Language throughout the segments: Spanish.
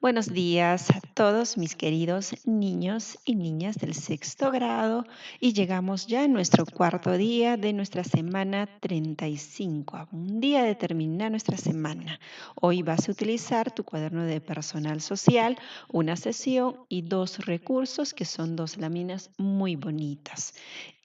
Buenos días a todos mis queridos niños y niñas del sexto grado y llegamos ya a nuestro cuarto día de nuestra semana 35, a un día de terminar nuestra semana. Hoy vas a utilizar tu cuaderno de personal social, una sesión y dos recursos que son dos láminas muy bonitas.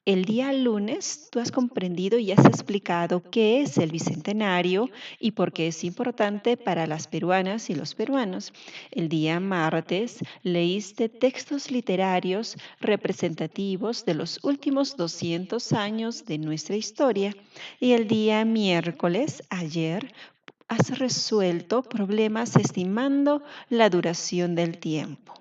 El día lunes tú has comprendido y has explicado qué es el bicentenario y por qué es importante para las peruanas y los peruanos. El día martes leíste textos literarios representativos de los últimos 200 años de nuestra historia y el día miércoles, ayer, has resuelto problemas estimando la duración del tiempo.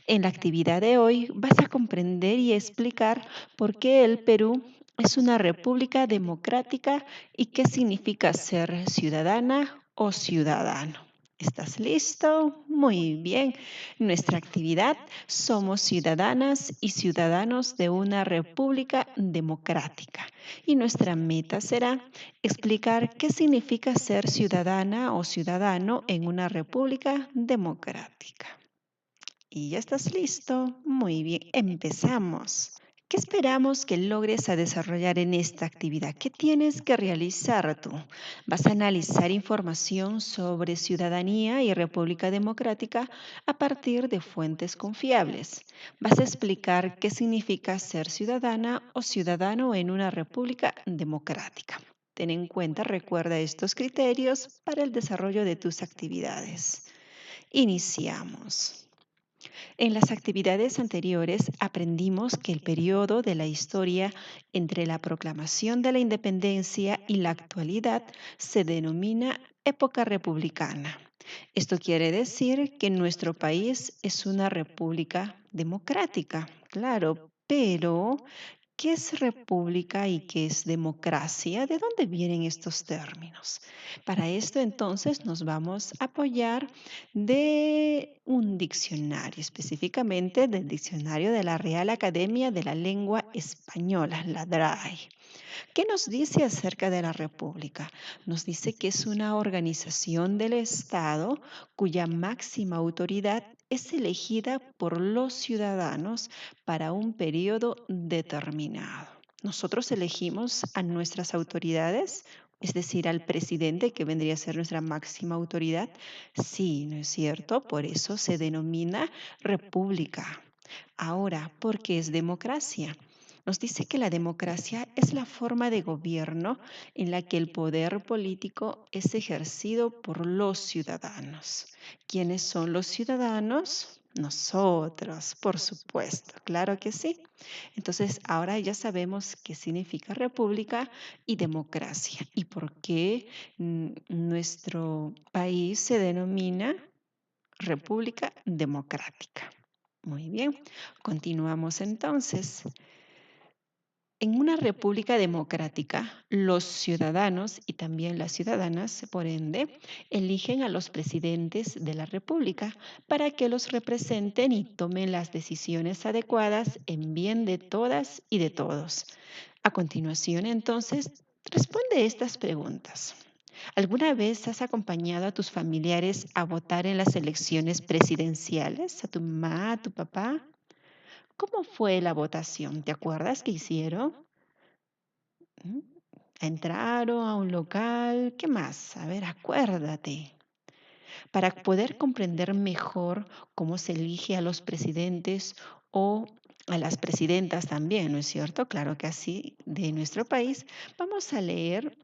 En la actividad de hoy vas a comprender y explicar por qué el Perú es una república democrática y qué significa ser ciudadana o ciudadano. ¿Estás listo? Muy bien. Nuestra actividad: somos ciudadanas y ciudadanos de una república democrática. Y nuestra meta será explicar qué significa ser ciudadana o ciudadano en una república democrática. ¿Y ya estás listo? Muy bien, empezamos. ¿Qué esperamos que logres a desarrollar en esta actividad? ¿Qué tienes que realizar tú? Vas a analizar información sobre ciudadanía y República Democrática a partir de fuentes confiables. Vas a explicar qué significa ser ciudadana o ciudadano en una república democrática. Ten en cuenta, recuerda estos criterios para el desarrollo de tus actividades. Iniciamos. En las actividades anteriores aprendimos que el periodo de la historia entre la proclamación de la independencia y la actualidad se denomina época republicana. Esto quiere decir que nuestro país es una república democrática, claro, pero ¿qué es república y qué es democracia? ¿De dónde vienen estos términos? Para esto entonces nos vamos a apoyar de un diccionario, específicamente del diccionario de la Real Academia de la Lengua Española, la DRAE. ¿Qué nos dice acerca de la República? Nos dice que es una organización del Estado cuya máxima autoridad es elegida por los ciudadanos para un periodo determinado. Nosotros elegimos a nuestras autoridades, es decir, al presidente, que vendría a ser nuestra máxima autoridad. Sí, ¿no es cierto? Por eso se denomina república. Ahora, ¿por qué es democracia? Nos dice que la democracia es la forma de gobierno en la que el poder político es ejercido por los ciudadanos. ¿Quiénes son los ciudadanos? Nosotros, por supuesto, claro que sí. Entonces, ahora ya sabemos qué significa república y democracia y por qué nuestro país se denomina República Democrática. Muy bien, continuamos entonces. En una república democrática, los ciudadanos y también las ciudadanas, por ende, eligen a los presidentes de la república para que los representen y tomen las decisiones adecuadas en bien de todas y de todos. A continuación, entonces, responde estas preguntas. ¿Alguna vez has acompañado a tus familiares a votar en las elecciones presidenciales? ¿A tu mamá, a tu papá? ¿Cómo fue la votación? ¿Te acuerdas qué hicieron? ¿Mm? Entraron a un local, ¿qué más? A ver, acuérdate. Para poder comprender mejor cómo se elige a los presidentes o a las presidentas también, ¿no es cierto? Claro que así de nuestro país, vamos a leer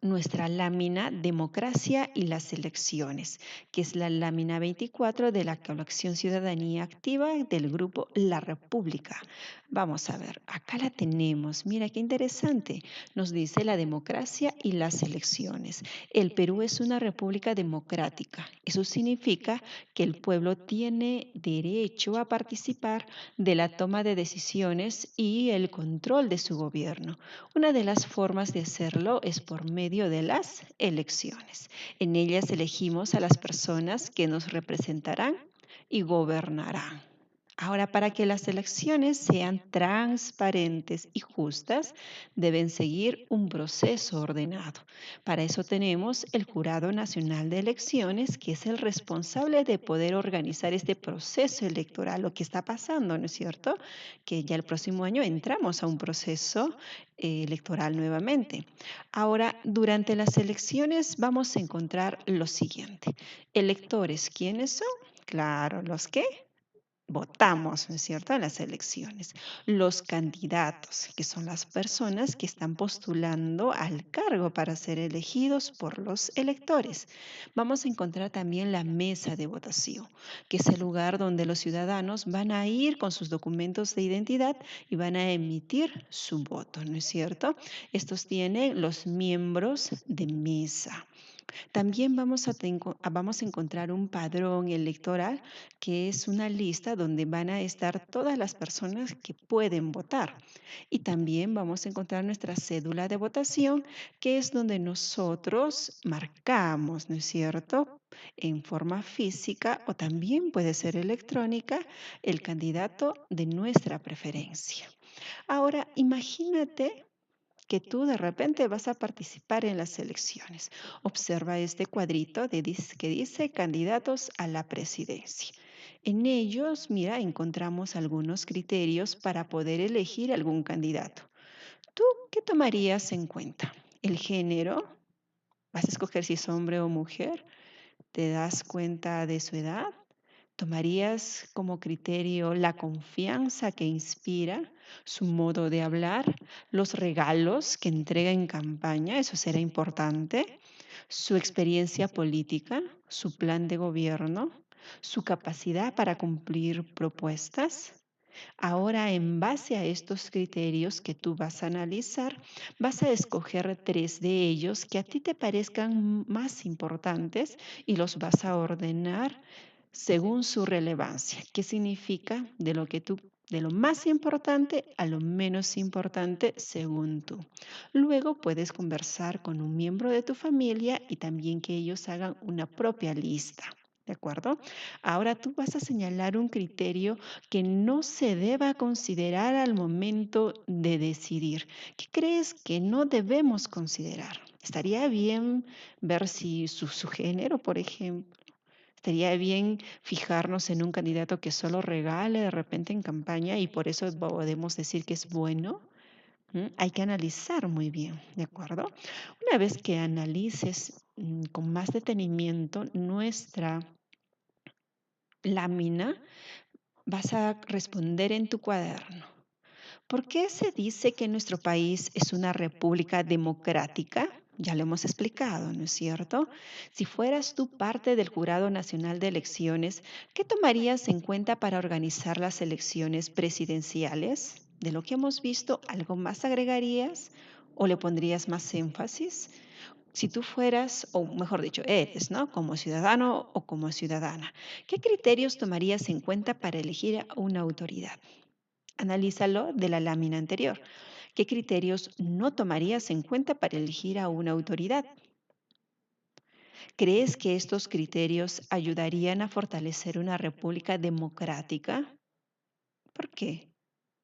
nuestra lámina Democracia y las elecciones, que es la lámina 24 de la colección Ciudadanía Activa del grupo La República. Vamos a ver, acá la tenemos. Mira qué interesante. Nos dice la democracia y las elecciones. El Perú es una república democrática. Eso significa que el pueblo tiene derecho a participar de la toma de decisiones y el control de su gobierno. Una de las formas de hacerlo es por medio de las elecciones. En ellas elegimos a las personas que nos representarán y gobernarán. Ahora, para que las elecciones sean transparentes y justas, deben seguir un proceso ordenado. Para eso tenemos el Jurado Nacional de Elecciones, que es el responsable de poder organizar este proceso electoral, lo que está pasando, ¿no es cierto? Que ya el próximo año entramos a un proceso electoral nuevamente. Ahora, durante las elecciones vamos a encontrar lo siguiente. Electores, ¿quiénes son? Claro, los que votamos, ¿no es cierto?, en las elecciones. Los candidatos, que son las personas que están postulando al cargo para ser elegidos por los electores. Vamos a encontrar también la mesa de votación, que es el lugar donde los ciudadanos van a ir con sus documentos de identidad y van a emitir su voto, ¿no es cierto? Estos tienen los miembros de mesa. También vamos a encontrar un padrón electoral, que es una lista donde van a estar todas las personas que pueden votar. Y también vamos a encontrar nuestra cédula de votación, que es donde nosotros marcamos, ¿no es cierto?, en forma física o también puede ser electrónica, el candidato de nuestra preferencia. Ahora, imagínate que tú de repente vas a participar en las elecciones. Observa este cuadrito que dice candidatos a la presidencia. En ellos, mira, encontramos algunos criterios para poder elegir algún candidato. ¿Tú qué tomarías en cuenta? ¿El género? ¿Vas a escoger si es hombre o mujer? ¿Te das cuenta de su edad? ¿Tomarías como criterio la confianza que inspira, su modo de hablar, los regalos que entrega en campaña? Eso será importante. Su experiencia política, su plan de gobierno, su capacidad para cumplir propuestas. Ahora, en base a estos criterios que tú vas a analizar, vas a escoger tres de ellos que a ti te parezcan más importantes y los vas a ordenar según su relevancia. ¿Qué significa? De lo más importante a lo menos importante según tú. Luego puedes conversar con un miembro de tu familia y también que ellos hagan una propia lista. ¿De acuerdo? Ahora tú vas a señalar un criterio que no se deba considerar al momento de decidir. ¿Qué crees que no debemos considerar? Estaría bien ver si su género, por ejemplo. Estaría bien fijarnos en un candidato que solo regale de repente en campaña y por eso podemos decir que es bueno. Hay que analizar muy bien, ¿de acuerdo? Una vez que analices con más detenimiento nuestra lámina, vas a responder en tu cuaderno. ¿Por qué se dice que nuestro país es una república democrática? Ya lo hemos explicado, ¿no es cierto? Si fueras tú parte del Jurado Nacional de Elecciones, ¿qué tomarías en cuenta para organizar las elecciones presidenciales? De lo que hemos visto, ¿algo más agregarías o le pondrías más énfasis? Si tú fueras, o mejor dicho, eres, ¿no? Como ciudadano o como ciudadana, ¿qué criterios tomarías en cuenta para elegir a una autoridad? Analízalo de la lámina anterior. ¿Qué criterios no tomarías en cuenta para elegir a una autoridad? ¿Crees que estos criterios ayudarían a fortalecer una república democrática? ¿Por qué?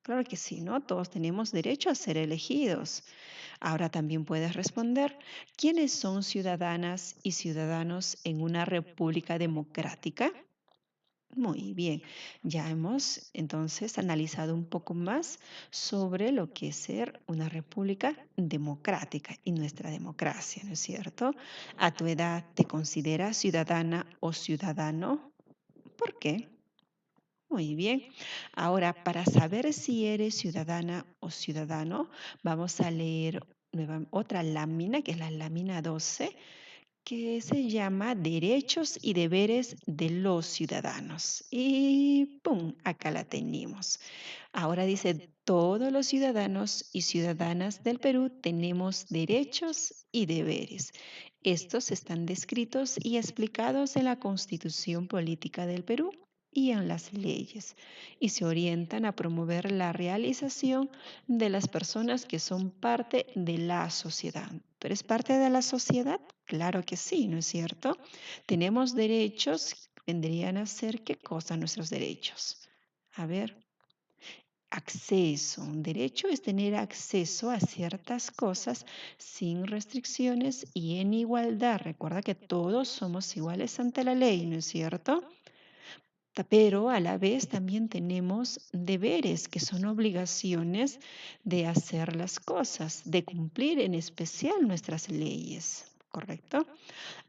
Claro que sí, ¿no? Todos tenemos derecho a ser elegidos. Ahora también puedes responder, ¿quiénes son ciudadanas y ciudadanos en una república democrática? Muy bien, ya hemos entonces analizado un poco más sobre lo que es ser una república democrática y nuestra democracia, ¿no es cierto? ¿A tu edad te consideras ciudadana o ciudadano? ¿Por qué? Muy bien. Ahora, para saber si eres ciudadana o ciudadano, vamos a leer otra lámina, que es la lámina 12, que se llama Derechos y Deberes de los Ciudadanos. Y ¡pum! Acá la tenemos. Ahora dice, todos los ciudadanos y ciudadanas del Perú tenemos derechos y deberes. Estos están descritos y explicados en la Constitución Política del Perú y en las leyes, y se orientan a promover la realización de las personas que son parte de la sociedad. ¿Tú eres parte de la sociedad? Claro que sí, ¿no es cierto? Tenemos derechos, vendrían a ser ¿qué cosa nuestros derechos? A ver, acceso. Un derecho es tener acceso a ciertas cosas sin restricciones y en igualdad. Recuerda que todos somos iguales ante la ley, ¿no es cierto? Pero a la vez también tenemos deberes que son obligaciones de hacer las cosas, de cumplir en especial nuestras leyes, ¿correcto?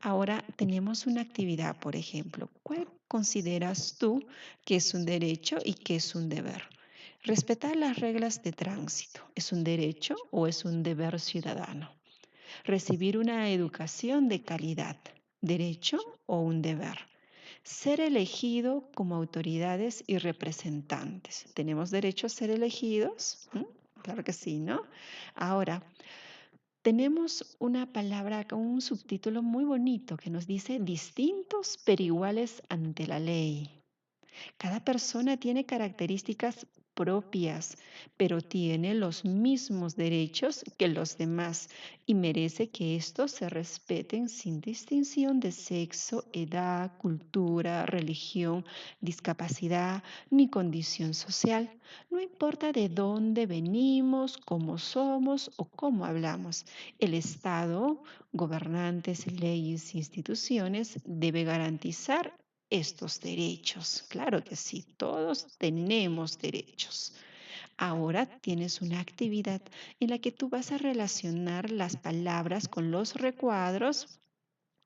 Ahora tenemos una actividad, por ejemplo. ¿Cuál consideras tú que es un derecho y que es un deber? Respetar las reglas de tránsito, ¿es un derecho o es un deber ciudadano? Recibir una educación de calidad, ¿derecho o un deber? Ser elegido como autoridades y representantes. ¿Tenemos derecho a ser elegidos? ¿Mm? Claro que sí, ¿no? Ahora, tenemos una palabra con un subtítulo muy bonito que nos dice distintos pero iguales ante la ley. Cada persona tiene características propias, pero tiene los mismos derechos que los demás y merece que estos se respeten sin distinción de sexo, edad, cultura, religión, discapacidad ni condición social. No importa de dónde venimos, cómo somos o cómo hablamos. El Estado, gobernantes, leyes e instituciones debe garantizar estos derechos. Claro que sí, todos tenemos derechos. Ahora tienes una actividad en la que tú vas a relacionar las palabras con los recuadros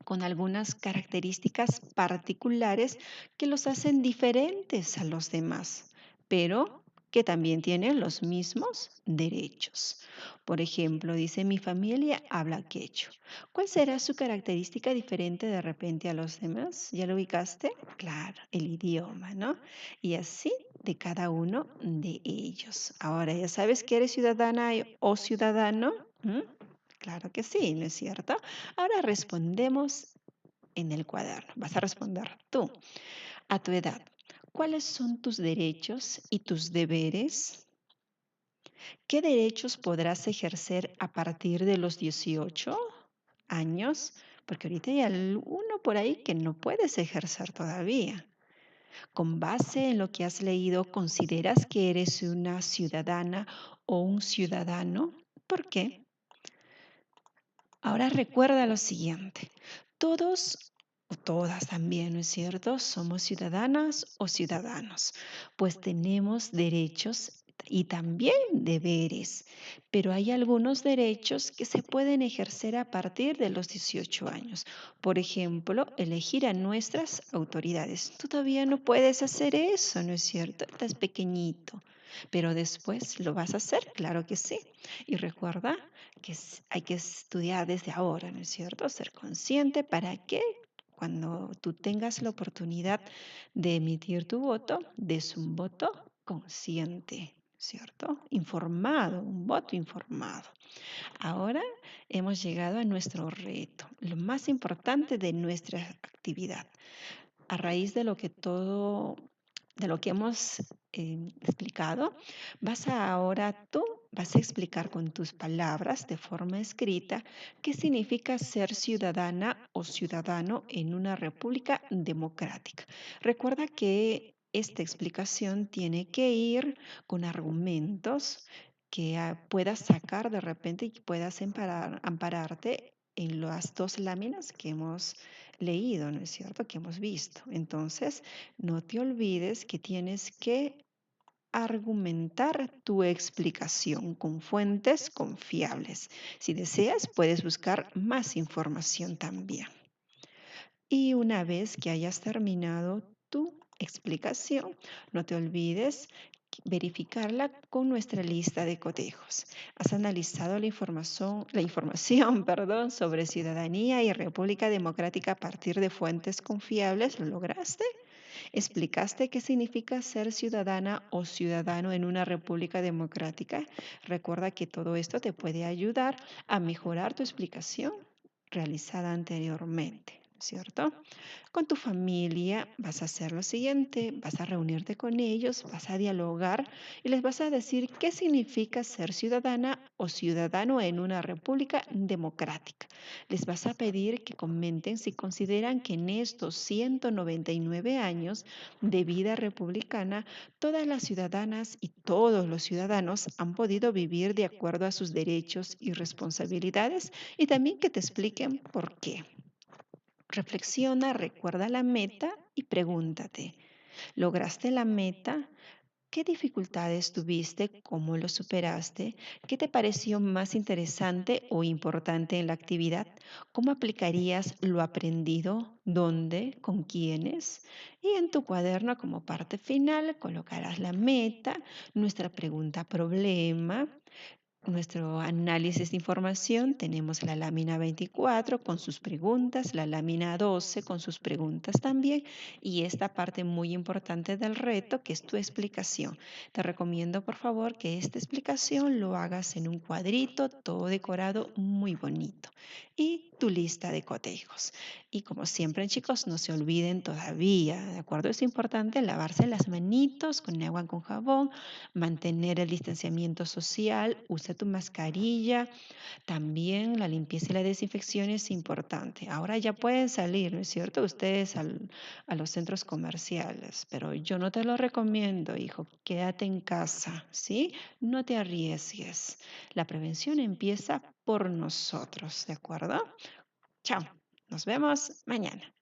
con algunas características particulares que los hacen diferentes a los demás, pero que también tienen los mismos derechos. Por ejemplo, dice, mi familia habla quechua. ¿Cuál será su característica diferente de repente a los demás? ¿Ya lo ubicaste? Claro, el idioma, ¿no? Y así de cada uno de ellos. Ahora, ¿ya sabes que eres ciudadana o ciudadano? ¿Mm? Claro que sí, ¿no es cierto? Ahora respondemos en el cuaderno. Vas a responder tú, a tu edad. ¿Cuáles son tus derechos y tus deberes? ¿Qué derechos podrás ejercer a partir de los 18 años? Porque ahorita hay uno por ahí que no puedes ejercer todavía. Con base en lo que has leído, ¿consideras que eres una ciudadana o un ciudadano? ¿Por qué? Ahora recuerda lo siguiente, todos o todas también, ¿no es cierto? Somos ciudadanas o ciudadanos, pues tenemos derechos y también deberes, pero hay algunos derechos que se pueden ejercer a partir de los 18 años. Por ejemplo, elegir a nuestras autoridades. Tú todavía no puedes hacer eso, ¿no es cierto? Estás pequeñito, pero después lo vas a hacer, claro que sí. Y recuerda que hay que estudiar desde ahora, ¿no es cierto? Ser consciente para que cuando tú tengas la oportunidad de emitir tu voto, des un voto consciente, ¿cierto? Informado, un voto informado. Ahora hemos llegado a nuestro reto, lo más importante de nuestra actividad. A raíz de lo que de lo que hemos explicado, vas a explicar con tus palabras de forma escrita qué significa ser ciudadana o ciudadano en una república democrática. Recuerda que esta explicación tiene que ir con argumentos que puedas sacar de repente y que puedas ampararte en las dos láminas que hemos leído, ¿no es cierto? Que hemos visto. Entonces, no te olvides que tienes que argumentar tu explicación con fuentes confiables. Si deseas, puedes buscar más información también. Y una vez que hayas terminado tu explicación, no te olvides verificarla con nuestra lista de cotejos. ¿Has analizado la información, perdón, sobre ciudadanía y República Democrática a partir de fuentes confiables? ¿Lo lograste? ¿Explicaste qué significa ser ciudadana o ciudadano en una república democrática? Recuerda que todo esto te puede ayudar a mejorar tu explicación realizada anteriormente. ¿cierto? Con tu familia vas a hacer lo siguiente, vas a reunirte con ellos, vas a dialogar y les vas a decir qué significa ser ciudadana o ciudadano en una república democrática. Les vas a pedir que comenten si consideran que en estos 199 años de vida republicana, todas las ciudadanas y todos los ciudadanos han podido vivir de acuerdo a sus derechos y responsabilidades y también que te expliquen por qué. Reflexiona, recuerda la meta y pregúntate, ¿lograste la meta? ¿Qué dificultades tuviste? ¿Cómo lo superaste? ¿Qué te pareció más interesante o importante en la actividad? ¿Cómo aplicarías lo aprendido? ¿Dónde? ¿Con quiénes? Y en tu cuaderno como parte final colocarás la meta, nuestra pregunta problema, nuestro análisis de información. Tenemos la lámina 24 con sus preguntas, la lámina 12 con sus preguntas también y esta parte muy importante del reto que es tu explicación. Te recomiendo por favor que esta explicación lo hagas en un cuadrito todo decorado muy bonito y tu lista de cotejos. Y como siempre chicos, no se olviden todavía, ¿de acuerdo? Es importante lavarse las manitos con agua con jabón, mantener el distanciamiento social, usa tu mascarilla, también la limpieza y la desinfección es importante. Ahora ya pueden salir, ¿no es cierto? Ustedes a los centros comerciales, pero yo no te lo recomiendo, hijo. Quédate en casa, ¿sí? No te arriesgues. La prevención empieza por nosotros, ¿de acuerdo? Chao. Nos vemos mañana.